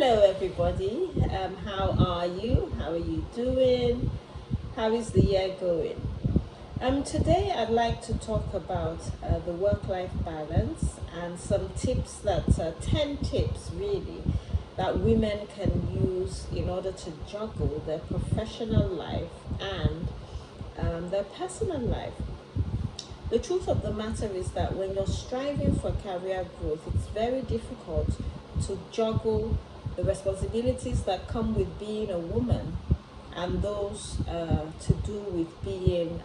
Hello, everybody. How are you? How are you doing? How is the year going? Today, I'd like to talk about the work-life balance and some tips 10 tips really, that women can use in order to juggle their professional life and their personal life. The truth of the matter is that when you're striving for career growth, it's very difficult to juggle the responsibilities that come with being a woman and those to do with being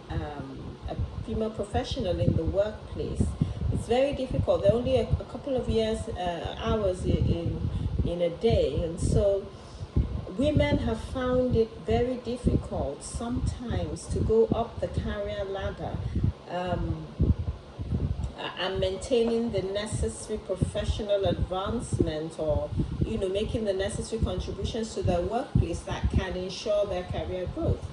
a female professional in the workplace. It's very difficult. There are only a couple of hours in a day, and so women have found it very difficult sometimes to go up the career ladder um, and maintaining the necessary professional advancement, or making the necessary contributions to their workplace that can ensure their career growth.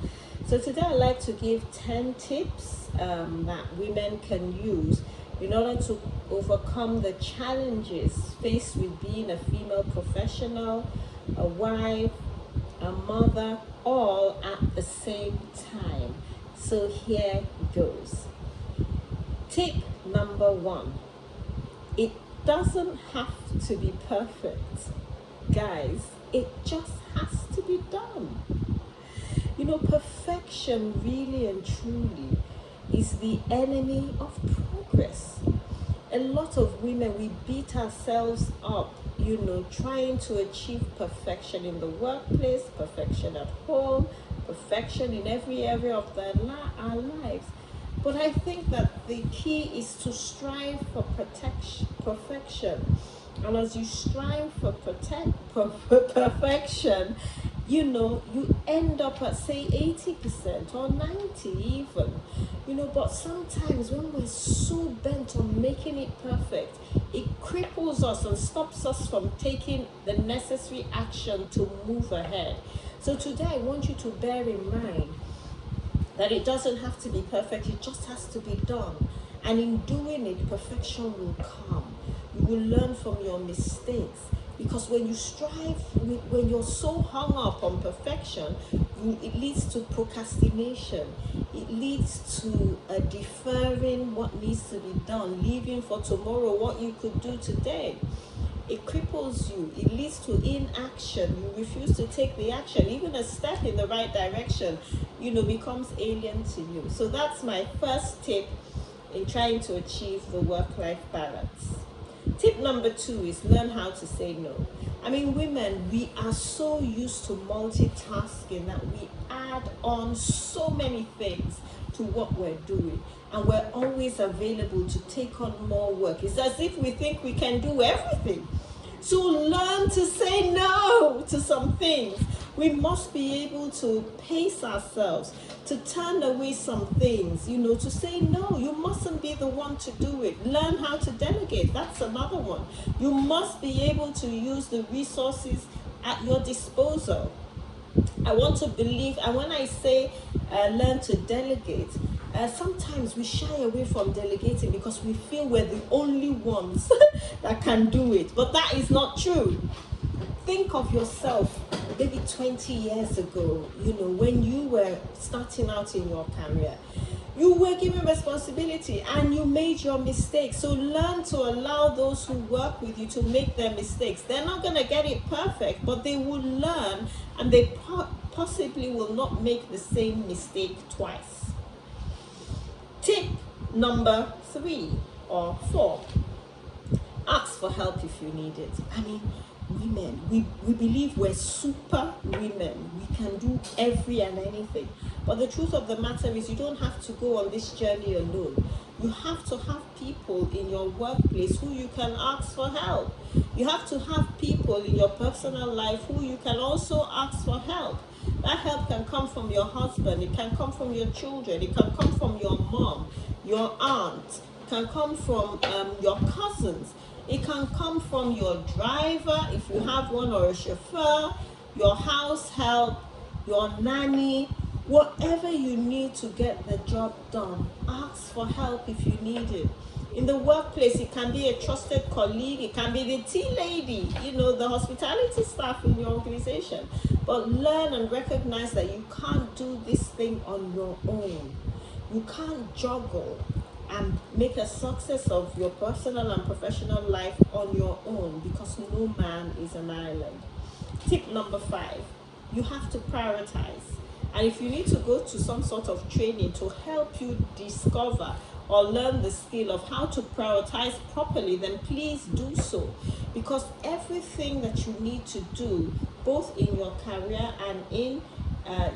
So today I'd like to give 10 tips that women can use in order to overcome the challenges faced with being a female professional, a wife, a mother, all at the same time. So here goes. Tip number 1. It doesn't have to be perfect. Guys, it just has to be done. Perfection really and truly is the enemy of progress. A lot of women, we beat ourselves up, trying to achieve perfection in the workplace, perfection at home, perfection in every area of our lives. But I think that the key is to strive for perfection. And as you strive for perfection, you end up at say 80% or 90 even. But sometimes when we're so bent on making it perfect, it cripples us and stops us from taking the necessary action to move ahead. So today I want you to bear in mind that it doesn't have to be perfect, it just has to be done. And in doing it, perfection will come. You will learn from your mistakes. Because when you when you're so hung up on perfection, it leads to procrastination. It leads to deferring what needs to be done, leaving for tomorrow what you could do today. It cripples you. It leads to inaction. You refuse to take the action. Even a step in the right direction, becomes alien to you. So that's my first tip in trying to achieve the work-life balance. Tip number 2 is learn how to say no. Women, we are so used to multitasking that we add on so many things to what we're doing, and we're always available to take on more work. It's as if we think we can do everything. So learn to say no to some things. We must be able to pace ourselves, to turn away some things, to say no. You mustn't be the one to do it. Learn how to delegate. That's another one. You must be able to use the resources at your disposal. I want to believe, and when I say learn to delegate, sometimes we shy away from delegating because we feel we're the only ones that can do it. But that is not true. Think of yourself maybe 20 years ago, when you were starting out in your career. You were given responsibility and you made your mistakes. So learn to allow those who work with you to make their mistakes. They're not going to get it perfect, but they will learn, and they possibly will not make the same mistake twice. Tip number 3 or 4. Ask for help if you need it. Women, we believe we're super women. We can do every and anything. But the truth of the matter is you don't have to go on this journey alone. You have to have people in your workplace who you can ask for help. You have to have people in your personal life who you can also ask for help. That help can come from your husband, it can come from your children, it can come from your mom, your aunt, it can come from your cousins. It can come from your driver, if you have one, or a chauffeur, your house help, your nanny, whatever you need to get the job done. Ask for help if you need it. In the workplace, it can be a trusted colleague, it can be the tea lady, the hospitality staff in your organization. But learn and recognize that you can't do this thing on your own. You can't juggle and make a success of your personal and professional life on your own, because no man is an island. Tip number 5, you have to prioritize. And if you need to go to some sort of training to help you discover or learn the skill of how to prioritize properly, then please do so. Because everything that you need to do, both in your career and in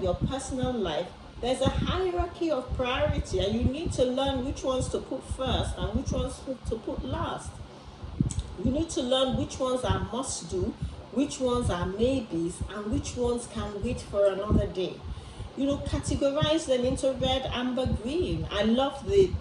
your personal life, there's a hierarchy of priority, and you need to learn which ones to put first and which ones to put last. You need to learn which ones are must do, which ones are maybes, and which ones can wait for another day. Categorize them into red, amber, green. I love the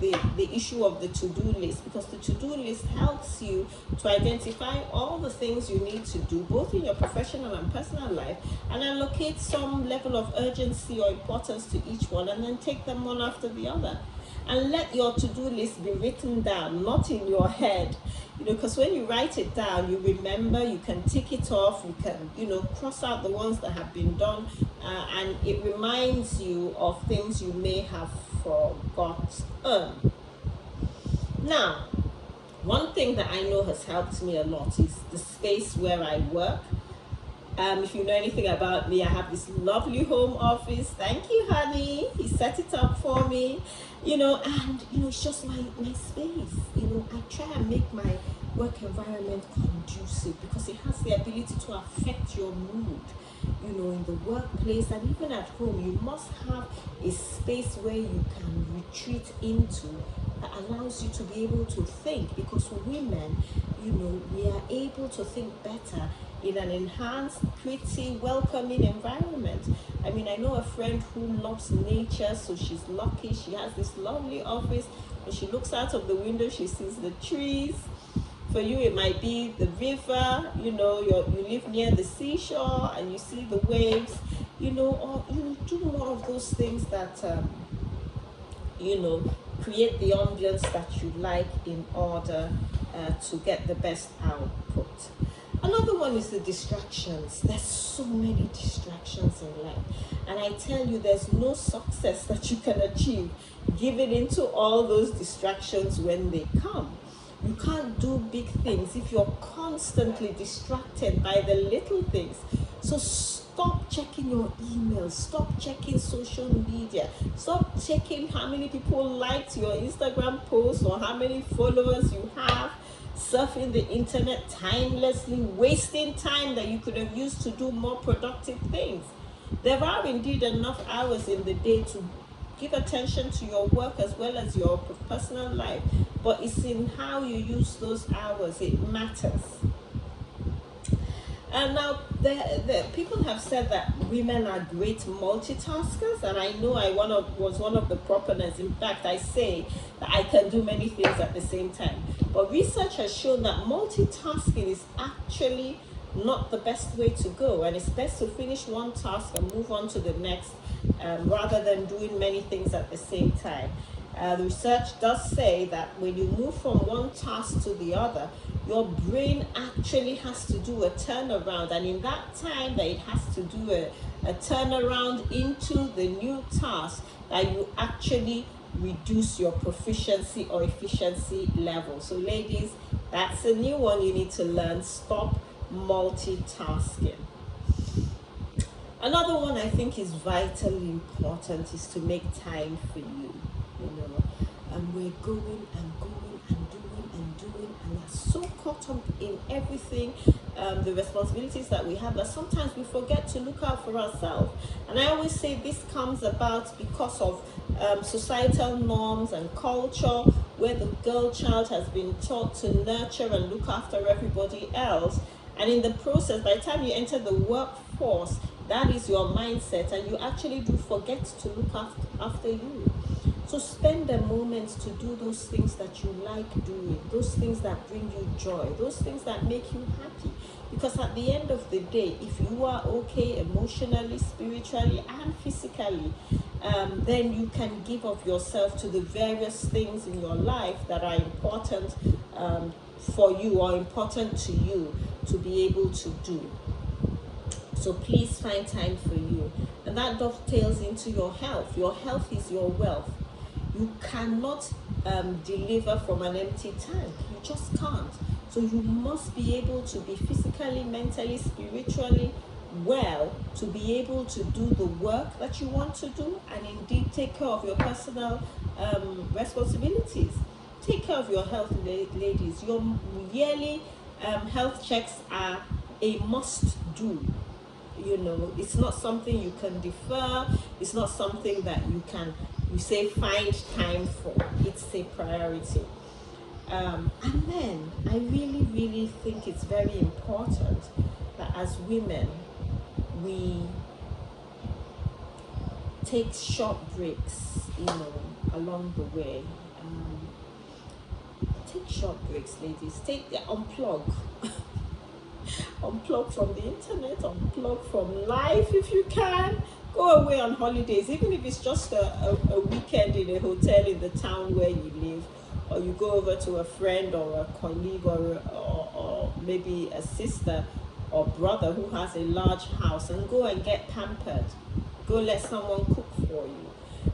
issue of the to-do list, because the to-do list helps you to identify all the things you need to do, both in your professional and personal life, and allocate some level of urgency or importance to each one, and then take them one after the other. And let your to-do list be written down, not in your head. Because when you write it down, you remember, you can tick it off, you can, cross out the ones that have been done, and it reminds you of things you may have forgotten. Now, one thing that I know has helped me a lot is the space where I work. If you know anything about me, I have this lovely home office. Thank you, honey. He set it up for me, and it's just my space. I try and make my work environment conducive, because it has the ability to affect your mood. In the workplace and even at home, you must have a space where you can retreat into that allows you to be able to think, because for women, we are able to think better in an enhanced, pretty, welcoming environment. I know a friend who loves nature, so she's lucky. She has this lovely office. When she looks out of the window, she sees the trees. For you, it might be the river. You live near the seashore and you see the waves. Or you do more of those things that create the ambience that you like in order to get the best output. Another one is the distractions. There's so many distractions in life. And I tell you, there's no success that you can achieve giving into all those distractions when they come. You can't do big things if you're constantly distracted by the little things. So stop checking your emails, stop checking social media, stop checking how many people liked your Instagram post or how many followers you have, surfing the internet timelessly, wasting time that you could have used to do more productive things. There are indeed enough hours in the day to give attention to your work as well as your personal life, but it's in how you use those hours it matters. And now, the people have said that women are great multitaskers, and I know I was one of the proponents. In fact, I say that I can do many things at the same time. But research has shown that multitasking is actually not the best way to go, and it's best to finish one task and move on to the next, rather than doing many things at the same time. The research does say that when you move from one task to the other, your brain actually has to do a turnaround, and in that time that it has to do a turnaround into the new task, that you actually reduce your proficiency or efficiency level. So ladies, that's a new one you need to learn. Stop multitasking. Another one I think is vitally important is to make time for you. And we're going and going and doing and doing, and we're so caught up in everything, the responsibilities that we have, that sometimes we forget to look out for ourselves. And I always say this comes about because of societal norms and culture, where the girl child has been taught to nurture and look after everybody else. And in the process, by the time you enter the workforce, that is your mindset, and you actually do forget to look after you. So spend a moment to do those things that you like doing, those things that bring you joy, those things that make you happy. Because at the end of the day, if you are okay emotionally, spiritually, and physically, then you can give of yourself to the various things in your life that are important for you or important to you to be able to do. So please find time for you. And that dovetails into your health. Your health is your wealth. You cannot deliver from an empty tank. You just can't. So you must be able to be physically, mentally, spiritually well to be able to do the work that you want to do, and indeed take care of your personal responsibilities. Take care of your health, ladies. Your yearly health checks are a must do. You know, it's not something you can defer. It's not something that you say find time for. It's a priority. And then I really think it's very important that as women we take short breaks, along the way. Take short breaks, ladies. Unplug. Unplug from the internet, unplug from life if you can. Go away on holidays, even if it's just a weekend in a hotel in the town where you live, or you go over to a friend or a colleague or maybe a sister or brother who has a large house, and go and get pampered. Go let someone cook for you.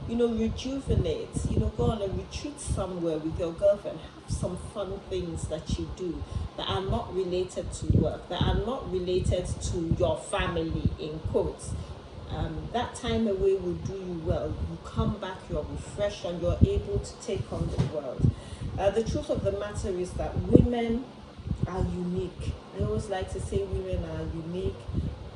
Rejuvenate. Go on a retreat somewhere with your girlfriend. Have some fun things that you do that are not related to work, that are not related to your family, in quotes. That time away will do you well. You come back, you're refreshed, and you're able to take on the world. The truth of the matter is that women are unique. I always like to say women are unique.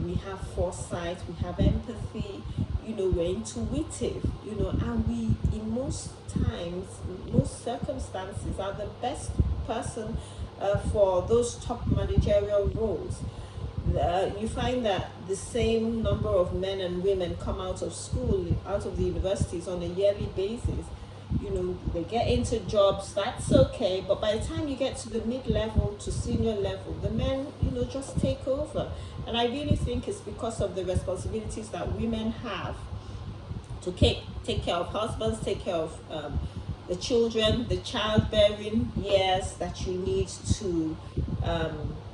We have foresight, we have empathy, we're intuitive, and we, in most times, most circumstances, are the best person for those top managerial roles. You find that the same number of men and women come out of school, out of the universities on a yearly basis. They get into jobs, that's okay, but by the time you get to the mid-level to senior level, the men, just take over. And I really think it's because of the responsibilities that women have to take care of husbands, take care of the children, the childbearing years that you need to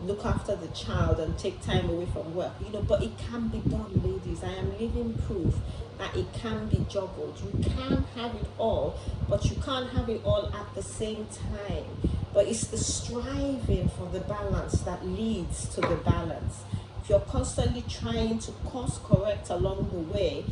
look after the child and take time away from work. But it can be done, ladies. I am living proof that it can be juggled. You can have it all, but you can't have it all at the same time. But it's the striving for the balance that leads to the balance. If you're constantly trying to course correct along the way,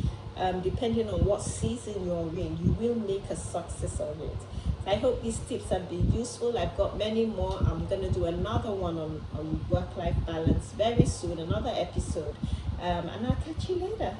depending on what season you're in, you will make a success of it. I hope these tips have been useful. I've got many more. I'm going to do another one on work-life balance very soon, another episode. And I'll catch you later.